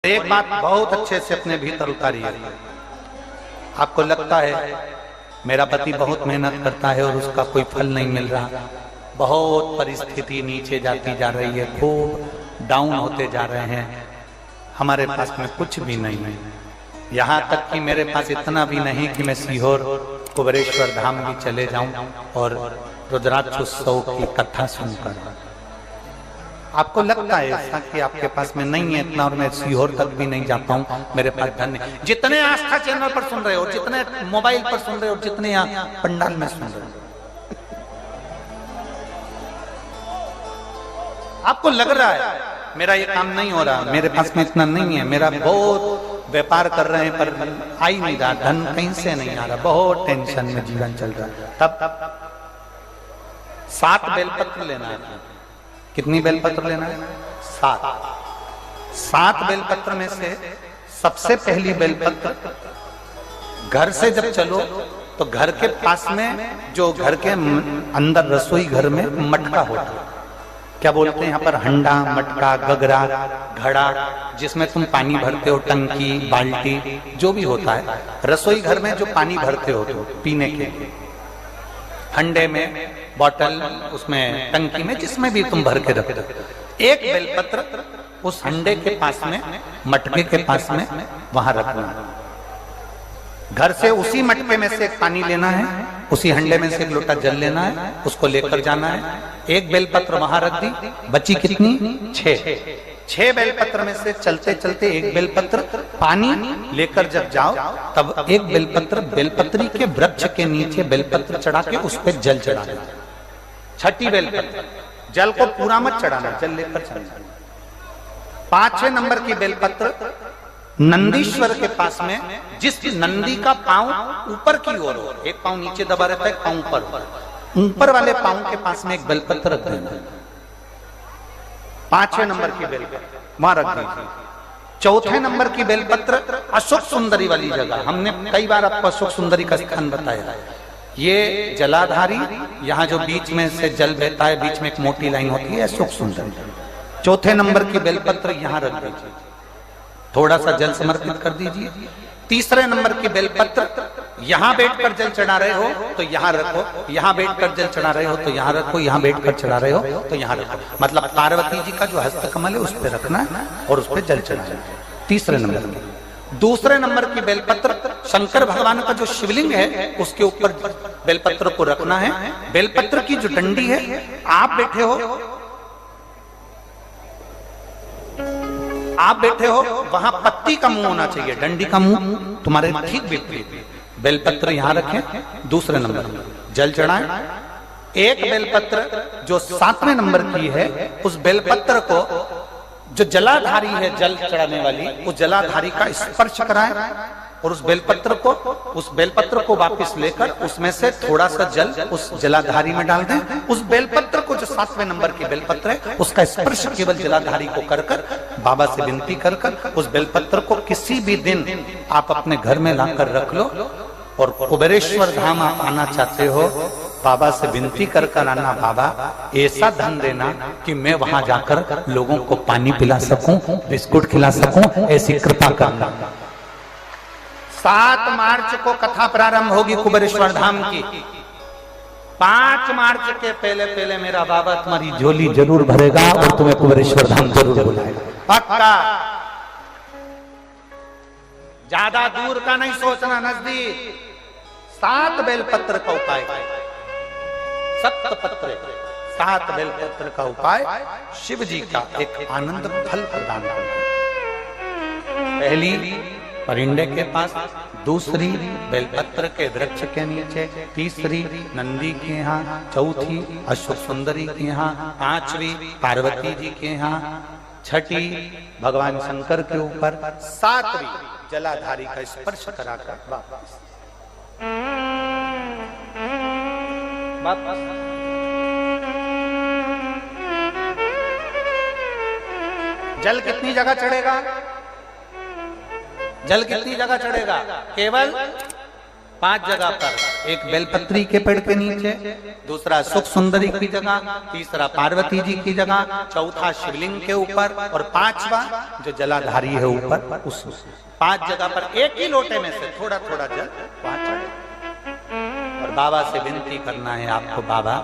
एक बात बहुत अच्छे से अपने भीतर उतारिए। आपको लगता है मेरा पति बहुत मेहनत करता है और उसका कोई फल नहीं मिल रहा, बहुत परिस्थिति नीचे जाती जा रही है, खूब डाउन होते जा रहे हैं, हमारे पास में कुछ भी नहीं है। यहाँ तक कि मेरे पास इतना भी नहीं कि मैं सीहोर कुबेरेश्वर धाम भी चले जाऊं और रुद्राक्षोत्सव की कथा सुनकर। आपको लगता है ऐसा कि आपके पास में नहीं है इतना और मैं सीहोर तक भी नहीं जा पाऊं, मेरे पास धन नहीं। जितने आस्था चैनल पर सुन रहे हो, जितने मोबाइल पर सुन रहे हो, जितने यहाँ पंडाल में सुन रहे हो, आपको लग रहा है मेरा ये काम नहीं हो रहा, मेरे पास में इतना नहीं है, मेरा बहुत व्यापार कर रहे हैं पर आ ही नहीं रहा, धन कहीं से नहीं आ रहा, बहुत टेंशन में जीवन चल रहा है। तब 7 बेलपत्र लेना है। कितनी बेलपत्र लेना है? 7 बेलपत्र में से सबसे पहली बेलपत्र, घर से जब चलो तो घर के पास में जो घर के अंदर रसोई घर में मटका होता है, क्या बोलते हैं यहाँ पर, हंडा, मटका, गगरा, घड़ा, जिसमें तुम पानी भरते हो, टंकी, बाल्टी, जो भी होता है रसोई घर में जो पानी भरते हो तो पीने के, हंडे में, बॉटल, उसमें टंकी में, जिसमें भी तुम भर के रखते हो, एक बेलपत्र उस हंडे के पास में, मटके के पास में वहां रखना। घर से उसी मटके में से एक पानी लेना है, उसी हंडे में से एक लोटा जल लेना है, उसको लेकर जाना है। एक बेलपत्र वहां रख दी, बची कितनी? 6 बेलपत्र में से चलते चलते एक बेलपत्र पानी लेकर जब जाओ तब एक बेलपत्र बेलपत्री के वृक्ष के नीचे बेलपत्र चढ़ा के उस पर जल चढ़ा देना। 6ठी बेलपत्र, जल को पूरा मत चढ़ाना, जल लेकर चढ़ाना। 5वें नंबर की बेलपत्र नंदीश्वर के पास में, जिस नंदी का पांव ऊपर की ओर हो, एक पांव नीचे दबा रहता है, पांव ऊपर वाले पांव के पास में एक बेलपत्र रख देना। 5वें नंबर की बेलपत्र वहां रख दीजिए। 4थे नंबर की बेलपत्र अशोक सुंदरी वाली जगह, हमने कई बार आपको अशोक सुंदरी का स्थान बताया। ये जलाधारी, यहाँ जो बीच में से जल बहता है, बीच में एक मोटी लाइन होती है, अशोक सुंदरी। 4थे नंबर की बेलपत्र यहाँ रख दीजिए, थोड़ा सा जल समर्पित कर दीजिए। 3रे नंबर की बेलपत्र, यहाँ बैठकर जल चढ़ा रहे हो तो यहाँ रखो, यहाँ बैठकर जल चढ़ा रहे हो तो यहाँ रखो, यहाँ बैठकर चढ़ा रहे हो तो यहाँ रखो, मतलब पार्वती जी का जो हस्त कमल है उस पर रखना है और उस पर जल चढ़ाना। 3रे नंबर की। 2रे नंबर की बेलपत्र शंकर भगवान का जो शिवलिंग है उसके ऊपर बेलपत्र को रखना है। बेलपत्र की जो डंडी है, आप बैठे हो वहां पत्ती का मुंह होना चाहिए, डंडी का मुंह तुम्हारे ठीक विपरीत। बेलपत्र यहां रखें। 2रे नंबर जल चढ़ाएं। एक बेलपत्र जो 7वें नंबर की है, उस बेलपत्र को जो जलाधारी है, जल चढ़ाने वाली, उस जलाधारी का स्पर्श कराएं और उस बेलपत्र को वापस लेकर उसमें से थोड़ा सा जल उस जलाधारी में डाल दें। उस बेलपत्र को जो 7वें नंबर की बेलपत्र है उसका स्पर्श केवल जलाधारी को कर बाबा से विनती कर उस बेलपत्र को किसी भी दिन आप अपने घर में लाकर रख लो और कुबेरेश्वर धाम आप आना चाहते हो, बाबा से विनती कर आना, बाबा ऐसा धन देना कि मैं वहां जाकर लोगों को पानी पिला सकूं, बिस्कुट खिला सकूं, ऐसी कृपा करना। 7 मार्च को कथा प्रारंभ होगी कुबेरेश्वर धाम की। 5 मार्च के पहले मेरा बाबा तुम्हारी झोली जरूर भरेगा और तुम्हें कुबेरेश्वर धाम जरूर बुलाएगा, पक्का। ज्यादा दूर का नहीं सोचना, नजदीक। 7 बेलपत्र का उपाय, 7 बेलपत्र का उपाय शिव जी का एक आनंद फल प्रदान करना। पहली परिंडे के पास, 2री बेलपत्र के वृक्ष के नीचे, 3री नंदी के यहाँ, 4थी अशोक सुंदरी के यहाँ, 5वीं पार्वती जी के यहाँ, 6ठी भगवान शंकर के ऊपर, 7वीं जलाधारी का स्पर्श कराकर वापस। जल कितनी जगह चढ़ेगा? जल कितनी जगह चढ़ेगा? केवल 5 जगह पर, एक बेलपत्री के पेड़ के नीचे, दूसरा सुख सुंदरी की जगह, तीसरा पार्वती जी की जगह, चौथा शिवलिंग के ऊपर और 5वां जो जलाधारी है ऊपर, उस 5 जगह पर एक ही लोटे में से थोड़ा थोड़ा जल वहां चढ़े और बाबा से विनती करना है आपको, बाबा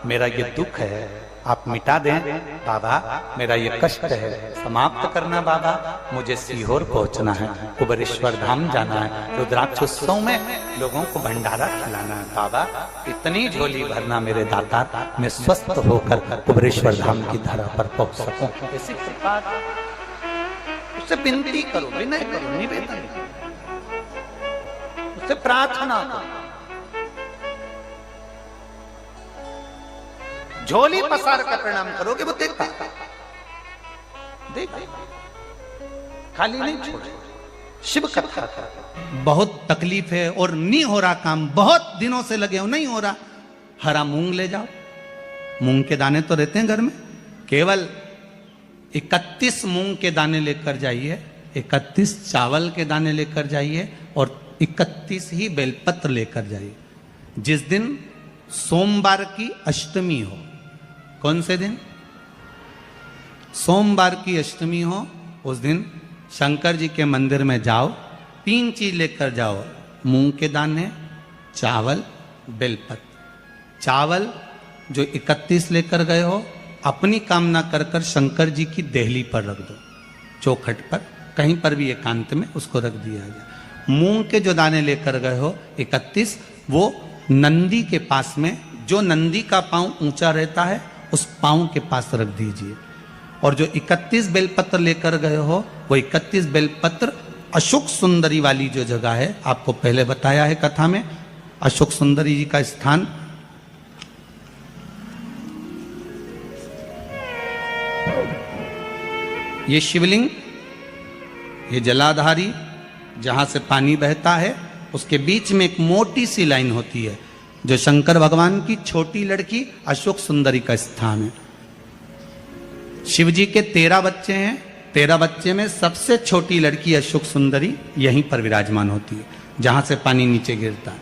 मेरा ये दुख है आप मिटा दें, बाबा मेरा ये कष्ट है समाप्त करना, बाबा मुझे सीहोर पहुंचना है, कुबेरेश्वर धाम जाना है, रुद्राक्ष उत्सव में लोगों को भंडारा खिलाना है, बाबा इतनी झोली भरना मेरे दाता, मैं स्वस्थ होकर कुबेरेश्वर धाम की धरा पर पहुंच सकूं। ऐसी कृपा उससे विनती करो, विनय करो, निवेदन उससे प्रार्थना करो, झोली पसार कर प्रणाम करोगे वो देखता देख खाली नहीं छोड़े। शिव कथा बहुत तकलीफ है और नहीं हो रहा काम, बहुत दिनों से लगे हो नहीं हो रहा, हरा मूंग ले जाओ, मूंग के दाने तो रहते हैं घर में, केवल 31 मूंग के दाने लेकर जाइए, 31 चावल के दाने लेकर जाइए और 31 ही बेलपत्र लेकर जाइए। जिस दिन सोमवार की अष्टमी हो, कौन से दिन? सोमवार की अष्टमी हो, उस दिन शंकर जी के मंदिर में जाओ, 3 चीज लेकर जाओ, मूंग के दाने, चावल, बेलपत्र। चावल जो 31 लेकर गए हो अपनी कामना कर कर शंकर जी की देहली पर रख दो, चौखट पर कहीं पर भी एकांत में उसको रख दिया जाए। मूंग के जो दाने लेकर गए हो 31, वो नंदी के पास में, जो नंदी का पांव ऊंचा रहता है उस पांव के पास रख दीजिए। और जो 31 बेलपत्र लेकर गए हो वो 31 बेलपत्र अशोक सुंदरी वाली जो जगह है, आपको पहले बताया है कथा में, अशोक सुंदरी जी का स्थान ये शिवलिंग, ये जलाधारी जहां से पानी बहता है, उसके बीच में एक मोटी सी लाइन होती है जो शंकर भगवान की छोटी लड़की अशोक सुंदरी का स्थान है। शिव जी के 13 बच्चे हैं, 13 बच्चे में सबसे छोटी लड़की अशोक सुंदरी यहीं पर विराजमान होती है जहां से पानी नीचे गिरता है।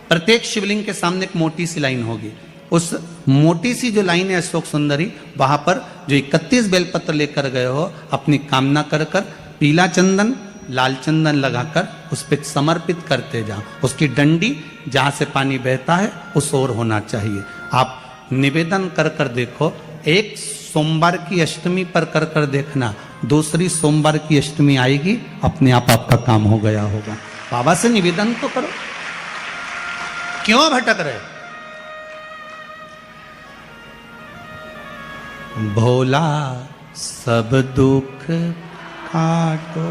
प्रत्येक शिवलिंग के सामने एक मोटी सी लाइन होगी, उस मोटी सी जो लाइन है अशोक सुंदरी, वहां पर जो 31 बेलपत्र लेकर गए हो अपनी कामना कर कर पीला चंदन लाल चंदन लगाकर उस पर समर्पित करते जाओ। उसकी डंडी जहां से पानी बहता है उस ओर होना चाहिए। आप निवेदन कर कर देखो, एक सोमवार की अष्टमी पर कर कर देखना, दूसरी सोमवार की अष्टमी आएगी अपने आप आपका काम हो गया होगा। बाबा से निवेदन तो करो, क्यों भटक रहे? भोला सब दुख काटो